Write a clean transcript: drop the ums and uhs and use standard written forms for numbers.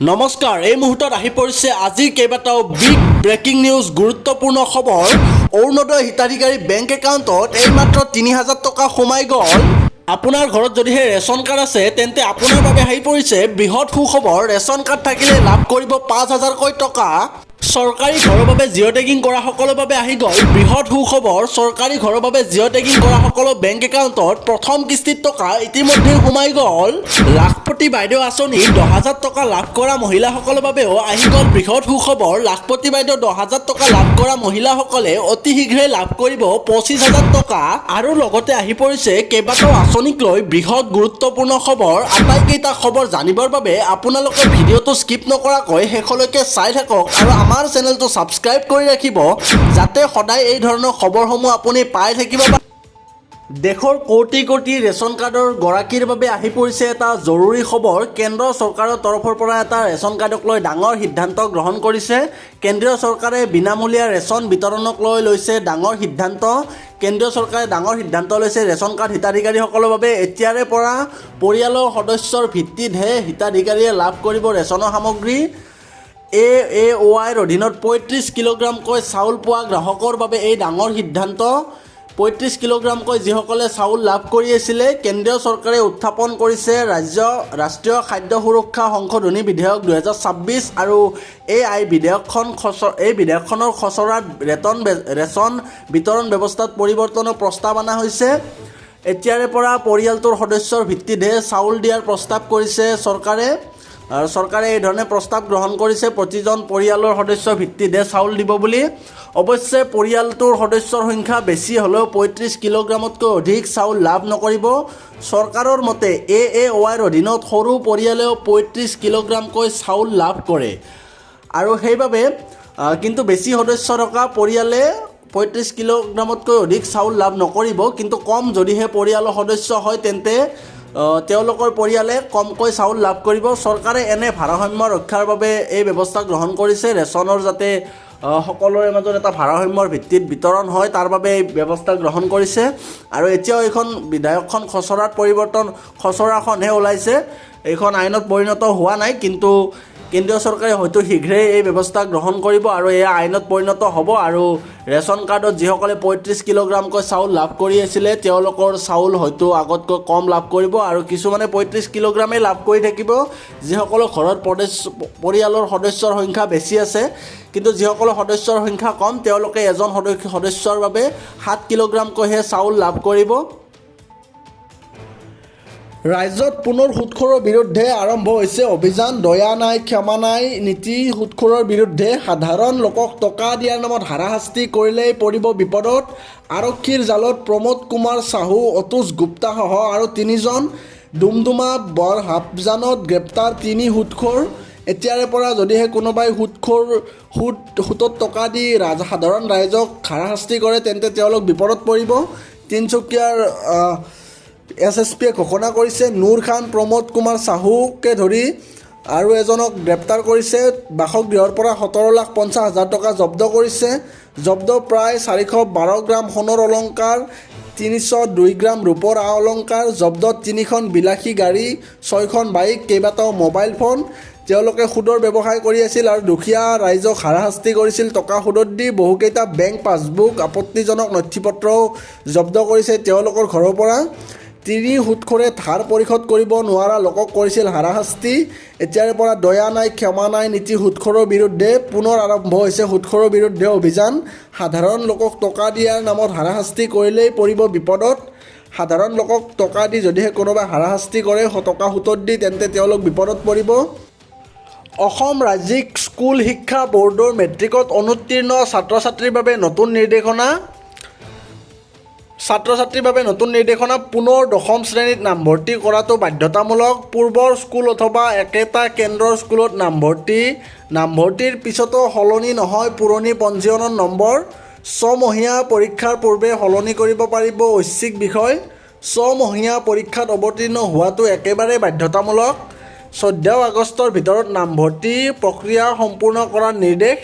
নমস্কাৰ, এই মুহূৰ্তত আহি পৰিছে আজিৰ কেইবাটাও বিগ ব্ৰেকিং নিউজ গুৰুত্বপূৰ্ণ খবৰ। অৰুণোদয় হিতাধিকাৰী বেংক একাউণ্টত এইমাত্ৰ ৩,০০০ টকা সোমাই গ'ল। আপোনাৰ ঘৰত যদিহে ৰেচন কাৰ্ড আছে তেন্তে আপোনাৰ বাবে আহি পৰিছে বৃহৎ সুখবৰ। ৰেচন কাৰ্ড থাকিলে লাভ কৰিব ৫,০০০কৈ টকা। চৰকাৰী ঘৰৰ বাবে জিঅ' টেগিং কৰা সকলৰ বাবে আহি গ'ল বৃহৎ সুখবৰ। চৰকাৰী ঘৰৰ বাবে জিঅ' টেগিং কৰা সকলৰ বেংক একাউণ্টত প্ৰথম কিস্তিত টকা ইতিমধ্যে সোমাই গ'ল। লাখপতি বাইদেউ আঁচনি ১০,০০০ টকা লাভ কৰা মহিলাসকলৰ বাবেও আহি গ'ল বৃহৎ সুখবৰ। লাখপতি বাইদেউ ১০,০০০ টকা লাভ কৰা মহিলাসকলে অতি শীঘ্ৰে লাভ কৰিব ২৫,০০০ টকা। আৰু লগতে আহি পৰিছে কেইবাটাও আঁচনিক লৈ বৃহৎ গুৰুত্বপূৰ্ণ খবৰ। আটাইকেইটা খবৰ জানিবৰ বাবে আপোনালোকে ভিডিঅ'টো স্কিপ নকৰাকৈ শেষলৈকে চাই থাকক আৰু আমাৰ চেনেলটো ছাবস্ক্ৰাইব কৰি ৰাখিব, যাতে সদায় এই ধৰণৰ খবৰসমূহ আপুনি পাই থাকিব। দেশৰ কোটি কোটি ৰেচন কাৰ্ডৰ গৰাকীৰ বাবে আহি পৰিছে এটা জৰুৰী খবৰ। কেন্দ্ৰ চৰকাৰৰ তৰফৰ পৰা এটা ৰেচন কাৰ্ডক লৈ ডাঙৰ সিদ্ধান্ত গ্ৰহণ কৰিছে। কেন্দ্ৰীয় চৰকাৰে বিনামূলীয়া ৰেচন বিতৰণক লৈ লৈছে ডাঙৰ সিদ্ধান্ত। কেন্দ্ৰীয় চৰকাৰে ডাঙৰ সিদ্ধান্ত লৈছে ৰেচন কাৰ্ড হিতাধিকাৰীসকলৰ বাবে এতিয়াৰে পৰা পৰিয়ালৰ সদস্যৰ ভিত্তিতহে হিতাধিকাৰীয়ে লাভ কৰিব ৰেচনৰ সামগ্ৰী। AAOIৰ অধীনত ৩৫ কিলোগ্ৰামকৈ চাউল পোৱা গ্ৰাহকৰ বাবে এই ডাঙৰ সিদ্ধান্ত। ৩৫ কিলোগ্ৰামকৈ যিসকলে চাউল লাভ কৰি আছিলে, কেন্দ্ৰীয় চৰকাৰে উত্থাপন কৰিছে ৰাষ্ট্ৰীয় খাদ্য সুৰক্ষা সংশোধনী বিধেয়ক ২০২৬ আৰু এই বিধেয়কখনৰ খচৰাত ৰেচন বিতৰণ ব্যৱস্থাত পৰিৱৰ্তনৰ প্ৰস্তাৱ অনা হৈছে। এতিয়াৰে পৰা পৰিয়ালটোৰ সদস্যৰ ভিত্তিতহে চাউল দিয়াৰ প্ৰস্তাৱ কৰিছে চৰকাৰে। আৰু চৰকাৰে এই ধৰণে প্ৰস্তাৱ গ্ৰহণ কৰিছে, প্ৰতিজন পৰিয়ালৰ সদস্যৰ ভিত্তিতহে চাউল দিব বুলি। অৱশ্যে পৰিয়ালটোৰ সদস্যৰ সংখ্যা বেছি হ'লেও ৩৫ কিলোগ্ৰামতকৈ অধিক চাউল লাভ নকৰিব। চৰকাৰৰ মতে AAOIৰ অধীনত সৰু পৰিয়ালেও ৩৫ কিলোগ্ৰামকৈ চাউল লাভ কৰে আৰু সেইবাবে কিন্তু বেছি সদস্য থকা পৰিয়ালে ৩৫ কিলোগ্ৰামতকৈ অধিক চাউল লাভ নকৰিব। কিন্তু কম যদিহে পৰিয়ালৰ সদস্য হয় তেন্তে তেওঁলোকৰ পৰিয়ালে কমকৈ চাউল লাভ কৰিব। চৰকাৰে এনে ভাৰসাম্য ৰক্ষাৰ বাবে এই ব্যৱস্থা গ্ৰহণ কৰিছে। ৰেচনৰ যাতে সকলোৰে মাজত এটা ভাৰসাম্যৰ ভিত্তিত বিতৰণ হয়, তাৰ বাবে এই ব্যৱস্থা গ্ৰহণ কৰিছে। আৰু এতিয়াও এইখন বিধেয়কখন খচৰাখনহে ওলাইছে, এইখন আইনত পৰিণত হোৱা নাই। কিন্তু কেন্দ্ৰীয় চৰকাৰে হয়তো শীঘ্ৰেই এই ব্যৱস্থা গ্ৰহণ কৰিব আৰু এয়া আইনত পৰিণত হ'ব। আৰু ৰেচন কাৰ্ডত যিসকলে ৩৫ কিলোগ্ৰামকৈ চাউল লাভ কৰি আছিলে তেওঁলোকৰ চাউল হয়তো আগতকৈ কম লাভ কৰিব আৰু কিছুমানে ৩৫ কিলোগ্ৰামেই লাভ কৰি থাকিব, যিসকলৰ ঘৰত পৰিয়ালৰ সদস্যৰ সংখ্যা বেছি আছে। কিন্তু যিসকলৰ সদস্যৰ সংখ্যা কম তেওঁলোকে এজন সদস্যৰ বাবে ৭ কিলোগ্ৰামকৈহে চাউল লাভ কৰিব। ৰাজ্যত পুনৰ সুদখোৰৰ বিৰুদ্ধে আৰম্ভ হৈছে অভিযান। দয়া নাই ক্ষমা নাই নীতি। সুদখোৰৰ বিৰুদ্ধে সাধাৰণ লোকক টকা দিয়াৰ নামত হাৰাশাস্তি কৰিলেই পৰিব বিপদত। আৰক্ষীৰ জালত প্ৰমোদ কুমাৰ চাহু, অতুষ গুপ্তাসহ আৰু ৩জন। ডুমডুমা বৰহাপজানত গ্ৰেপ্তাৰ ৩ সুদখোৰ। এতিয়াৰে পৰা যদিহে কোনোবাই সুদত টকা দি সাধাৰণ ৰাইজক হাৰাশাস্তি কৰে তেন্তে তেওঁলোক বিপদত পৰিব। তিনিচুকীয়াৰ SSPয়ে ঘোষণা কৰিছে। নুৰ খান, প্ৰমোদ কুমাৰ চাহুকে ধৰি আৰু এজনক গ্ৰেপ্তাৰ কৰিছে। বাসগৃহৰ পৰা ১৭,৫০,০০০ টকা জব্দ কৰিছে। জব্দ প্ৰায় ৪১২ গ্ৰাম সোণৰ অলংকাৰ, ৩০২ গ্ৰাম ৰূপৰ আ অলংকাৰ। জব্দ ৩খন বিলাসী গাড়ী, ৬খন বাইক, কেইবাটাও মোবাইল ফোন। তেওঁলোকে সুদৰ ব্যৱসায় কৰি আছিল আৰু দুখীয়া ৰাইজক হাৰাশাস্তি কৰিছিল টকা সুদত দি। বহুকেইটা বেংক পাছবুক, আপত্তিজনক নথিপত্ৰও জব্দ কৰিছে তেওঁলোকৰ ঘৰৰ পৰা। ৩ সুদখোৰে ধাৰ পৰিশোধ কৰিব নোৱাৰা লোকক কৰিছিল হাৰাশাস্তি। এতিয়াৰে পৰা দয়া নাই ক্ষমা নাই নীতি। সুদখোৰৰ বিৰুদ্ধে পুনৰ আৰম্ভ হৈছে সুদখোৰৰ বিৰুদ্ধে অভিযান। সাধাৰণ লোকক টকা দিয়াৰ নামত হাৰাশাস্তি কৰিলেই পৰিব বিপদত। সাধাৰণ লোকক টকা দি যদিহে কোনোবাই হাৰাশাস্তি কৰে টকা সুতত দি তেন্তে তেওঁলোক বিপদত পৰিব। অসম ৰাজ্যিক স্কুল শিক্ষা বৰ্ডৰ মেট্ৰিকত অনুত্তীৰ্ণ ছাত্ৰ ছাত্ৰীৰ বাবে নতুন নিৰ্দেশনা। পুনৰ ১০ম শ্ৰেণীত নামভৰ্তি কৰাটো বাধ্যতামূলক। পূৰ্বৰ স্কুল অথবা একেটা কেন্দ্ৰৰ স্কুলত নামভৰ্তিৰ পিছতো সলনি নহয় পুৰণি পঞ্জীয়নৰ নম্বৰ। ছমহীয়া পৰীক্ষাৰ পূৰ্বে সলনি কৰিব পাৰিব ঐচ্ছিক বিষয়। ছমহীয়া পৰীক্ষাত অৱতীৰ্ণ হোৱাটো একেবাৰে বাধ্যতামূলক। ১৪ আগষ্টৰ ভিতৰত নামভৰ্তি প্ৰক্ৰিয়া সম্পূৰ্ণ কৰাৰ নিৰ্দেশ।